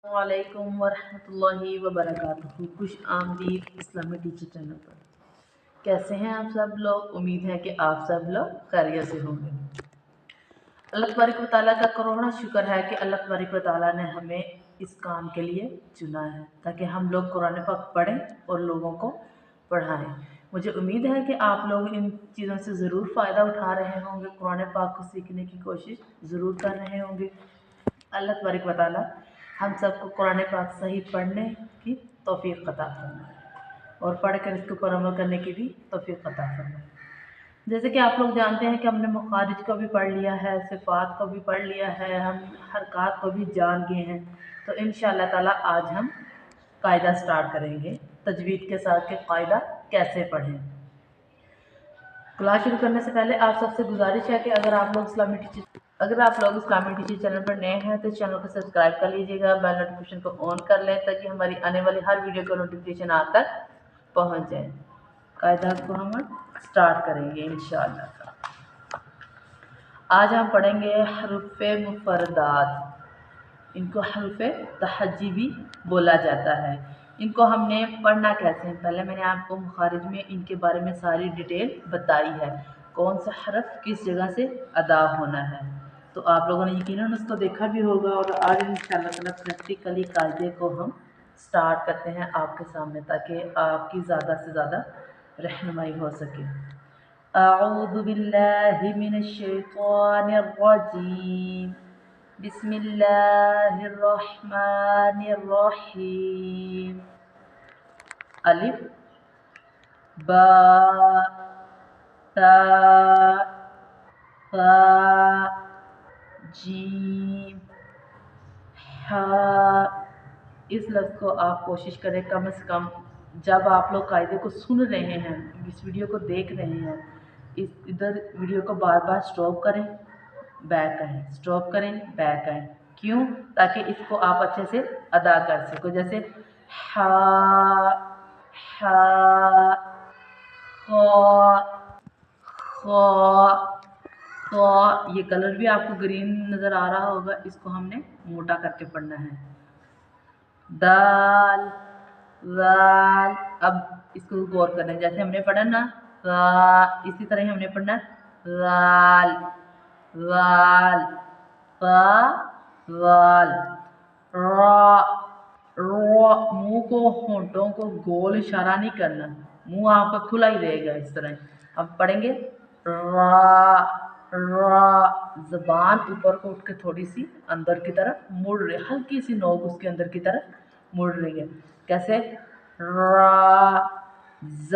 वालेकुम वरहमतुल्लाहि वबरकातुहू। खुश आमदीद इस्लामी टीचर चैनल पर। कैसे हैं आप सब लोग? उम्मीद है कि आप सब लोग खैरियत से होंगे। अल्लाह तबारक व तआला का करोड़ों शुक्र है कि अल्लाह तबारक व तआला ने हमें इस काम के लिए चुना है ताकि हम लोग कुरान पाक पढ़ें और लोगों को पढ़ाएं। मुझे उम्मीद है कि आप लोग इन चीज़ों से ज़रूर फ़ायदा उठा रहे होंगे, कुरान पाक को सीखने की कोशिश ज़रूर कर रहे होंगे। अल्लाह तबारक व तआला हम सबको कुरान पाक सही पढ़ने की तौफीक अता फरमाए और पढ़ कर इसके ऊपर अमल करने की भी तौफीक अता फरमाए। जैसे कि आप लोग जानते हैं कि हमने मखारिज को भी पढ़ लिया है, सिफ़ात को भी पढ़ लिया है, हम हरकत को भी जान गए हैं। तो इंशाअल्लाह ताला आज हम कायदा स्टार्ट करेंगे तजवीद के साथ कि कायदा कैसे पढ़ें। क्लास शुरू करने से पहले आप सबसे गुजारिश है कि अगर आप लोग इस्लामी टीचर चैनल पर नए हैं तो चैनल को सब्सक्राइब कर लीजिएगा, बेल नोटिफिकेशन को ऑन कर लें ताकि हमारी आने वाली हर वीडियो का नोटिफिकेशन आप तक पहुंच जाए। कायदा को हम स्टार्ट करेंगे इंशाअल्लाह। आज हम पढ़ेंगे हरूफ़े मुफ़रदात। इनको हरूफ़े तहज्जी भी बोला जाता है। इनको हमने पढ़ना कैसे है, पहले मैंने आपको मुखारिज में इनके बारे में सारी डिटेल बताई है, कौन सा हरफ किस जगह से अदा होना है। तो आप लोगों ने यकीनन उसको देखा भी होगा और आज इंशाअल्लाह ताला प्रैक्टिकली कायदे को हम स्टार्ट करते हैं आपके सामने ताकि आपकी ज़्यादा से ज़्यादा रहनुमाई हो सके। अऊज़ु बिल्लाहि मिनश शैतानिर रजीम। बिस्मिल्लाहिर रहमानिर रहीम। अलिफ बा ता सा जीम हा। इस लफ्ज़ को आप कोशिश करें कम से कम जब आप लोग कायदे को सुन रहे हैं, इस वीडियो को देख रहे हैं, इधर वीडियो को बार बार स्टॉप करें, बैक आएँ, स्टॉप करें, बैक आएँ। क्यों? ताकि इसको आप अच्छे से अदा कर सको। जैसे हा हा खा, ये कलर भी आपको ग्रीन नज़र आ रहा होगा, इसको हमने मोटा करके पढ़ना है। दाल वाल, अब इसको गौर करना है, जैसे हमने पढ़ा ना इसी तरह ही हमने पढ़ना वाल वाल वाल मुंह को होंठों को गोल इशारा नहीं करना, मुंह आपका खुला ही रहेगा इस तरह। अब पढ़ेंगे ज़बान ऊपर को उठ के थोड़ी सी अंदर की तरफ मुड़ रही, हल्की सी नोक उसके अंदर की तरफ मुड़ रही है। कैसे? ज़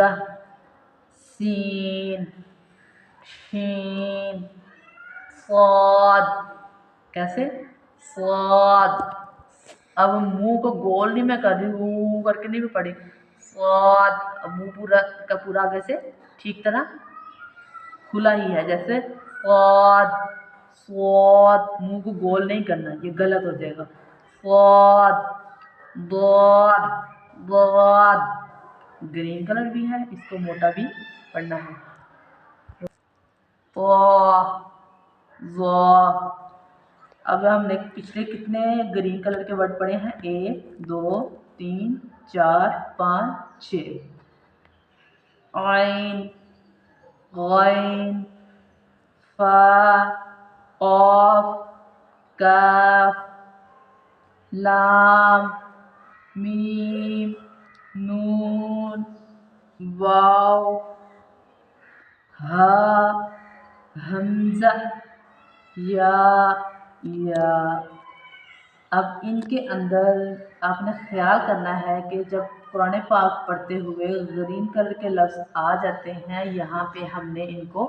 सीन शीन स्वाद। कैसे? स्वाद। अब मुंह को गोल नहीं मैं कर रही हूँ करके नहीं भी पढ़ी, स्वाद। अब मुंह पूरा का पूरा आगे से ठीक तरह खुला ही है, जैसे स्वाद स्वाद। मुंह को गोल नहीं करना, ये गलत हो जाएगा। स्वाद दौद दौद। ग्रीन कलर भी है, इसको मोटा भी पढ़ना है। अब हमने पिछले कितने ग्रीन कलर के वर्ड पढ़े हैं? 1 2 3 4 5 6। आइन गैन फा ऑफ काफ लाम मीम नून वाव हा हमजा या। अब इनके अंदर आपने ख्याल करना है कि जब कुरान पाक पढ़ते हुए ग्रीन कलर के लफ्ज़ आ जाते हैं, यहाँ पे हमने इनको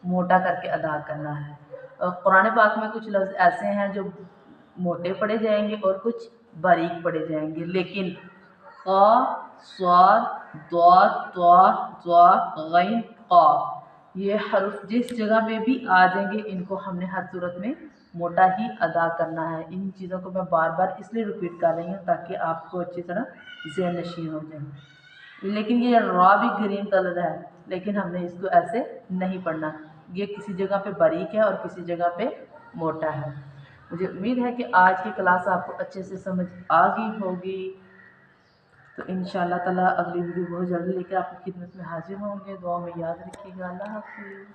मोटा करके अदा करना है। और कुरान पाक में कुछ लफ्ज़ ऐसे हैं जो मोटे पढ़े जाएंगे और कुछ बारीक पढ़े जाएंगे, लेकिन क़ा स्वाद द्वाद त्वा गैन क़ाफ, ये हर्फ जिस जगह पे भी आ जाएंगे इनको हमने हर सूरत में मोटा ही अदा करना है। इन चीज़ों को मैं बार बार इसलिए रिपीट कर रही हूँ ताकि आपको अच्छी तरह ज़हन नशीन हो जाए। लेकिन ये रा भी ग्रीन कलर है, लेकिन हमने इसको ऐसे नहीं पढ़ना, ये किसी जगह पे बारीक है और किसी जगह पे मोटा है। مجھے امید ہے کہ آج کی کلاس آپ کو اچھے سے سمجھ آ گئی ہوگی، تو انشاءاللہ تعالیٰ اگلی ویڈیو بہت جلدی لے کے آپ کی خدمت میں حاضر ہوں گے۔ دعا میں یاد رکھیے گا۔ اللہ حافظ۔